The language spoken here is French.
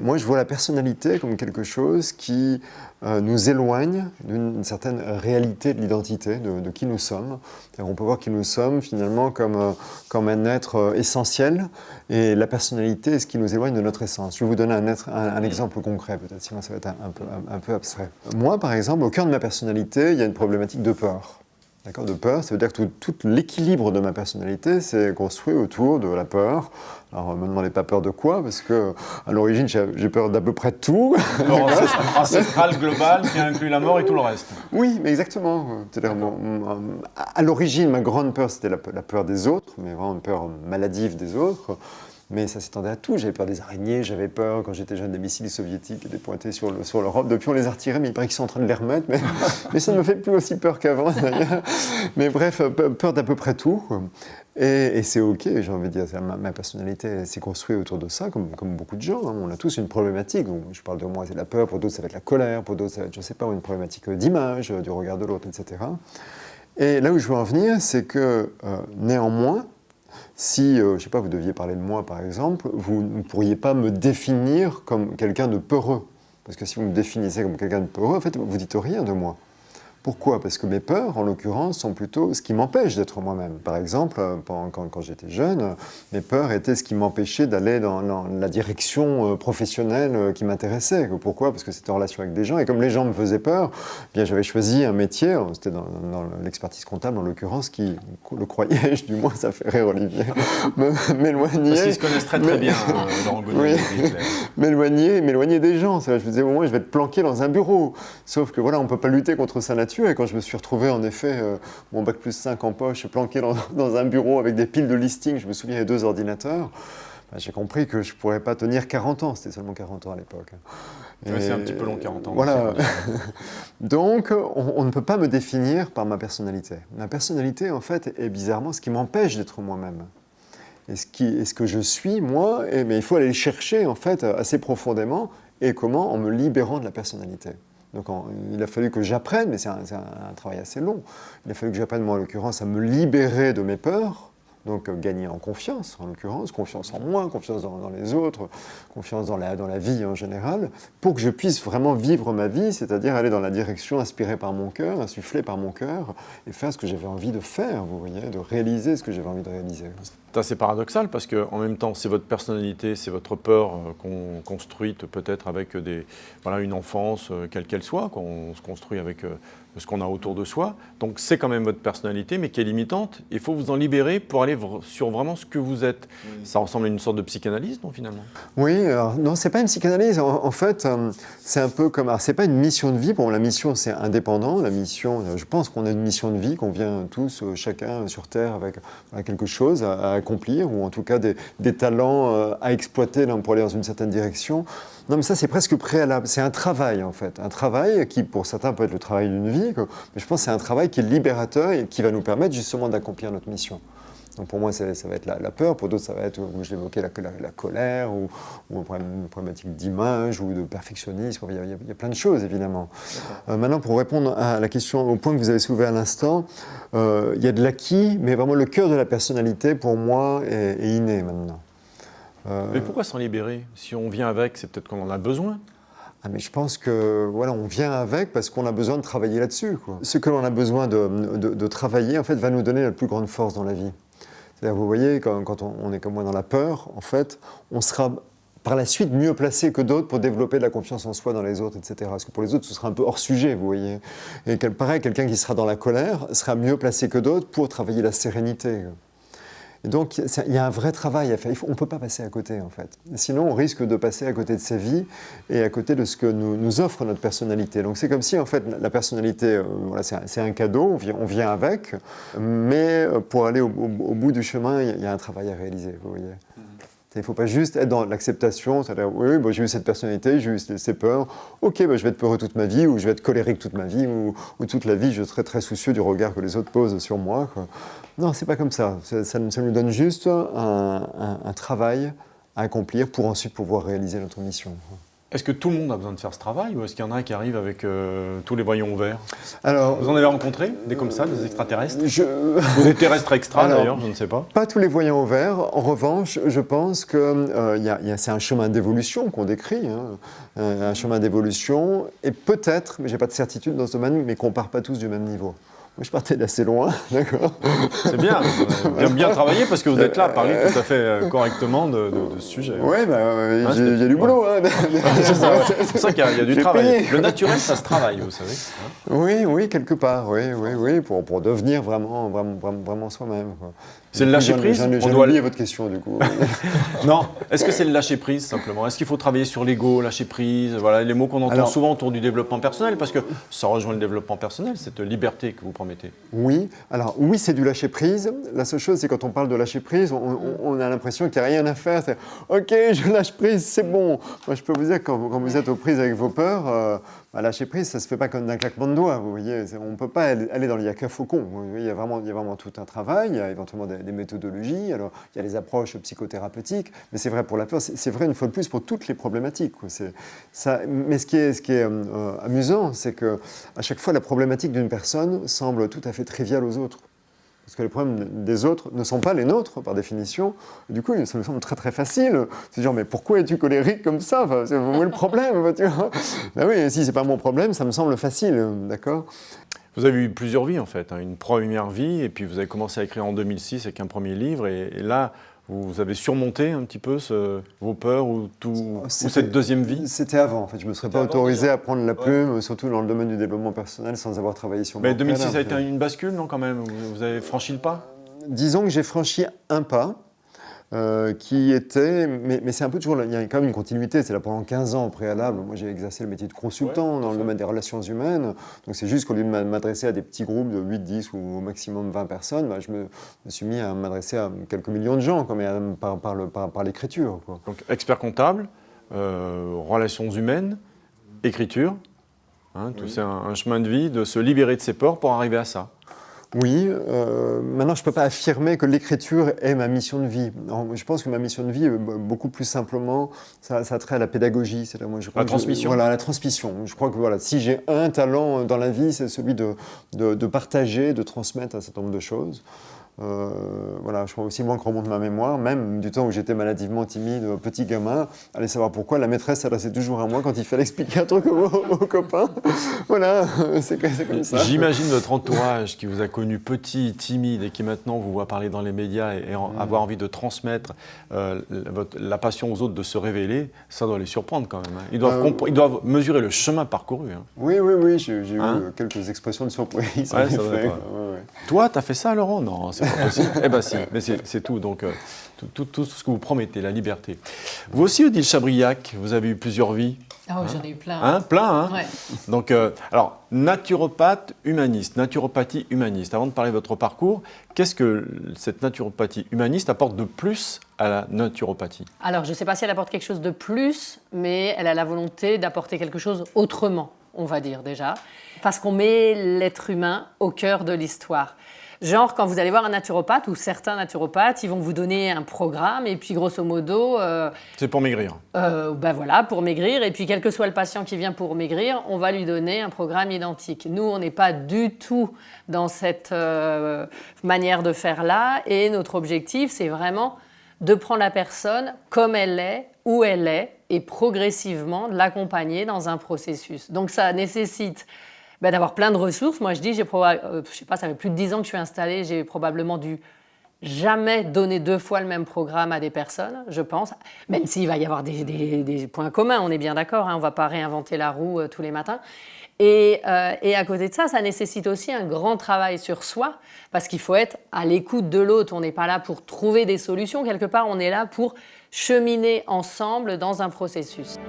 Moi, je vois la personnalité comme quelque chose qui nous éloigne d'une certaine réalité de l'identité, de qui nous sommes. On peut voir qui nous sommes finalement comme un être essentiel, et la personnalité est ce qui nous éloigne de notre essence. Je vais vous donner un exemple concret, peut-être, sinon ça va être un peu abstrait. Moi, par exemple, au cœur de ma personnalité, il y a une problématique de peur. D'accord, de peur, ça veut dire que tout l'équilibre de ma personnalité s'est construit autour de la peur. Alors, ne me demandez pas peur de quoi, parce que à l'origine, j'ai peur d'à peu près tout. Peur ancestrale, globale, qui inclut la mort et tout le reste. Oui, mais exactement. C'est-à-dire, à l'origine, ma grande peur, c'était la peur des autres, mais vraiment une peur maladive des autres. Mais ça s'étendait à tout. J'avais peur des araignées, j'avais peur, quand j'étais jeune, des missiles soviétiques qui étaient pointés sur l'Europe. Depuis, on les a retirés, mais il paraît qu'ils sont en train de les remettre. Mais ça ne me fait plus aussi peur qu'avant, d'ailleurs. Mais bref, peur d'à peu près tout. Et c'est OK, j'ai envie de dire. Ma personnalité s'est construite autour de ça, comme beaucoup de gens. On a tous une problématique. Donc, je parle de moi, c'est la peur. Pour d'autres, ça va être la colère. Pour d'autres, ça va être, je ne sais pas, une problématique d'image, du regard de l'autre, etc. Et là où je veux en venir, c'est que néanmoins, si, je ne sais pas, vous deviez parler de moi par exemple, vous ne pourriez pas me définir comme quelqu'un de peureux. Parce que si vous me définissez comme quelqu'un de peureux, en fait, vous ne dites rien de moi. Pourquoi ? Parce que mes peurs, en l'occurrence, sont plutôt ce qui m'empêche d'être moi-même. Par exemple, quand j'étais jeune, mes peurs étaient ce qui m'empêchait d'aller dans la direction professionnelle qui m'intéressait. Pourquoi ? Parce que c'était en relation avec des gens. Et comme les gens me faisaient peur, eh bien, j'avais choisi un métier, c'était dans l'expertise comptable en l'occurrence, qui, le croyais-je, du moins, ça fait rire Olivier, m'éloignait. Parce qu'ils se connaissent très très bien, Laurent Godet. Oui, m'éloigner des gens. Je me disais, au moins, je vais être planqué dans un bureau. Sauf que voilà, on ne peut pas lutter contre sa nature. Et quand je me suis retrouvé, en effet, mon bac plus 5 en poche, planqué dans un bureau avec des piles de listings, je me souviens, il y avait 2 ordinateurs, j'ai compris que je ne pourrais pas tenir 40 ans. C'était seulement 40 ans à l'époque. C'est un petit peu long, 40 ans. Voilà. Donc, on ne peut pas me définir par ma personnalité. Ma personnalité, en fait, est bizarrement ce qui m'empêche d'être moi-même. Et ce que je suis, moi, mais il faut aller le chercher, en fait, assez profondément. Et comment ? En me libérant de la personnalité. Donc il a fallu que j'apprenne, mais c'est un travail assez long, il a fallu que j'apprenne, moi en l'occurrence, à me libérer de mes peurs, donc gagner en confiance, en l'occurrence, confiance en moi, confiance dans les autres, confiance dans la vie en général, pour que je puisse vraiment vivre ma vie, c'est-à-dire aller dans la direction inspirée par mon cœur, insufflée par mon cœur, et faire ce que j'avais envie de faire, vous voyez, de réaliser ce que j'avais envie de réaliser. C'est assez paradoxal parce qu'en même temps, c'est votre personnalité, c'est votre peur construite peut-être avec une enfance, quelle qu'elle soit, qu'on se construit avec ce qu'on a autour de soi. Donc c'est quand même votre personnalité, mais qui est limitante. Il faut vous en libérer pour aller sur vraiment ce que vous êtes. Oui. Ça ressemble à une sorte de psychanalyse, non, finalement ? Oui, alors, non, c'est pas une psychanalyse. En fait, c'est un peu comme... Alors, c'est pas une mission de vie. Bon, la mission, c'est indépendant. La mission, je pense qu'on a une mission de vie, qu'on vient tous, chacun sur Terre, avec quelque chose à accomplir, ou en tout cas des talents à exploiter pour aller dans une certaine direction. Non, mais ça, c'est presque préalable. C'est un travail, en fait. Un travail qui, pour certains, peut être le travail d'une vie, mais je pense que c'est un travail qui est libérateur et qui va nous permettre justement d'accomplir notre mission. Donc pour moi, ça va être la peur. Pour d'autres, ça va être, comme je l'évoquais, la colère ou une problématique d'image ou de perfectionnisme. Il y a plein de choses, évidemment. Maintenant, pour répondre à la question, au point que vous avez soulevé à l'instant, il y a de l'acquis, mais vraiment le cœur de la personnalité, pour moi, est inné maintenant. Mais pourquoi s'en libérer ? Si on vient avec, c'est peut-être qu'on en a besoin. Mais je pense que voilà, on vient avec parce qu'on a besoin de travailler là-dessus, quoi. Ce que l'on a besoin de travailler, en fait, va nous donner la plus grande force dans la vie. C'est-à-dire, vous voyez, quand on est comme moi dans la peur, en fait, on sera par la suite mieux placé que d'autres pour développer de la confiance en soi dans les autres, etc. Parce que pour les autres, ce sera un peu hors sujet, vous voyez. Et pareil, quelqu'un qui sera dans la colère sera mieux placé que d'autres pour travailler la sérénité. Et donc, il y a un vrai travail à faire. On ne peut pas passer à côté, en fait. Sinon, on risque de passer à côté de sa vie et à côté de ce que nous offre notre personnalité. Donc, c'est comme si, en fait, la personnalité, voilà, c'est un cadeau, on vient avec, mais pour aller au bout du chemin, il y a un travail à réaliser, vous voyez. Il ne faut pas juste être dans l'acceptation, c'est-à-dire, oui, j'ai eu cette personnalité, j'ai eu ces peurs, ok, je vais être peureux toute ma vie, ou je vais être colérique toute ma vie, ou toute la vie, je serai très soucieux du regard que les autres posent sur moi, quoi. Non, c'est pas comme ça. Ça nous donne juste un travail à accomplir pour ensuite pouvoir réaliser notre mission. Est-ce que tout le monde a besoin de faire ce travail ou est-ce qu'il y en a qui arrivent avec tous les voyants ouverts? Alors, vous en avez rencontré des comme ça, des extraterrestres? je- Ou des terrestres extra Alors, d'ailleurs, je ne sais pas. Pas tous les voyants au vert. En revanche, je pense que c'est un chemin d'évolution qu'on décrit, hein. Un chemin d'évolution, et peut-être, mais j'ai pas de certitude dans ce domaine, mais qu'on part pas tous du même niveau. Moi, je partais d'assez loin, d'accord. C'est bien, vous avez bien travaillé parce que vous êtes là à parler tout à fait correctement de ce sujet. Oui, Hein, j'ai du boulot. Hein. C'est pour ça qu'il y a du J'ai travail. payé. Le naturel, ça se travaille, vous savez. Hein. Oui, quelque part, oui, pour devenir vraiment soi-même, quoi. C'est le lâcher-prise. J'ai oublié votre question, du coup. Non, est-ce que c'est le lâcher-prise simplement? Est-ce qu'il faut travailler sur l'ego, lâcher-prise? Voilà les mots qu'on entend souvent autour du développement personnel, parce que ça rejoint le développement personnel, cette liberté que vous promettez. Oui, alors oui, c'est du lâcher-prise. La seule chose, c'est quand on parle de lâcher-prise, on a l'impression qu'il n'y a rien à faire. C'est OK, je lâche prise, c'est bon. Moi, je peux vous dire que quand vous êtes aux prises avec vos peurs, lâcher prise, ça ne se fait pas comme d'un claquement de doigts. Vous voyez, on ne peut pas aller dans le yaka faucon. Vous voyez, il y a vraiment tout un travail. Il y a éventuellement des méthodologies. Alors, il y a les approches psychothérapeutiques. Mais c'est vrai pour la peur. C'est vrai une fois de plus pour toutes les problématiques, quoi. Mais ce qui est amusant, c'est qu'à chaque fois, la problématique d'une personne semble tout à fait triviale aux autres. Parce que les problèmes des autres ne sont pas les nôtres, par définition. Du coup, ça me semble très très facile. C'est genre, mais pourquoi es-tu colérique comme ça? Enfin, où est le problème, tu vois? Ben oui, si c'est pas mon problème, ça me semble facile, d'accord? Vous avez eu plusieurs vies en fait, hein. Une première vie, et puis vous avez commencé à écrire en 2006 avec un premier livre, et là, vous avez surmonté un petit peu vos peurs ou cette deuxième vie? C'était avant, en fait. Je ne me serais pas autorisé à prendre la plume, surtout dans le domaine du développement personnel, sans avoir travaillé sur moi. Mais 2006, ça a été une bascule, non, quand même? Vous avez franchi le pas? Disons que j'ai franchi un pas. Qui était, mais c'est un peu toujours, il y a quand même une continuité, c'est là pendant 15 ans au préalable, moi j'ai exercé le métier de consultant dans le domaine des relations humaines, donc c'est juste qu'au lieu de m'adresser à des petits groupes de 8, 10 ou au maximum 20 personnes, je me suis mis à m'adresser à quelques millions de gens quand même, par l'écriture, quoi. Donc expert comptable, relations humaines, écriture, hein, tout c'est un chemin de vie, de se libérer de ses peurs pour arriver à ça. Oui, maintenant je ne peux pas affirmer que l'écriture est ma mission de vie. Je pense que ma mission de vie, beaucoup plus simplement, ça a trait à la pédagogie. C'est là, moi, je crois la transmission. Voilà, la transmission. Je crois que voilà, si j'ai un talent dans la vie, c'est celui de partager, de transmettre un certain nombre de choses. Voilà, je crois aussi, moi, que remonte ma mémoire, même du temps où j'étais maladivement timide, petit gamin, allez savoir pourquoi, la maîtresse s'adressait toujours à moi quand il fallait expliquer un truc aux copains. Voilà, c'est comme ça. J'imagine votre entourage qui vous a connu petit, timide et qui maintenant vous voit parler dans les médias et avoir envie de transmettre la passion aux autres, de se révéler, ça doit les surprendre quand même, hein. Ils doivent mesurer le chemin parcouru, hein. Oui, j'ai eu quelques expressions de surprise. Ouais, Toi, t'as fait ça, Laurent? Non, c'est pas possible. Eh bien si, mais c'est tout, donc tout ce que vous promettez, la liberté. Vous aussi, Odile Chabriac, vous avez eu plusieurs vies. Ah oui, j'en ai eu plein. Plein, hein. Ouais. Donc, alors, naturopathe humaniste, naturopathie humaniste. Avant de parler de votre parcours, qu'est-ce que cette naturopathie humaniste apporte de plus à la naturopathie? Alors, je ne sais pas si elle apporte quelque chose de plus, mais elle a la volonté d'apporter quelque chose autrement, on va dire déjà, parce qu'on met l'être humain au cœur de l'histoire. Genre, quand vous allez voir un naturopathe ou certains naturopathes, ils vont vous donner un programme et puis grosso modo... c'est pour maigrir. Voilà, pour maigrir. Et puis, quel que soit le patient qui vient pour maigrir, on va lui donner un programme identique. Nous, on n'est pas du tout dans cette manière de faire là. Et notre objectif, c'est vraiment de prendre la personne comme elle est, où elle est, et progressivement de l'accompagner dans un processus. Donc, ça nécessite... d'avoir plein de ressources. Moi, je dis, je sais pas, ça fait plus de 10 ans que je suis installée, j'ai probablement dû jamais donner 2 fois le même programme à des personnes, je pense, même s'il va y avoir des points communs, on est bien d'accord, hein, on ne va pas réinventer la roue tous les matins. Et à côté de ça, ça nécessite aussi un grand travail sur soi, parce qu'il faut être à l'écoute de l'autre. On n'est pas là pour trouver des solutions, quelque part, on est là pour cheminer ensemble dans un processus.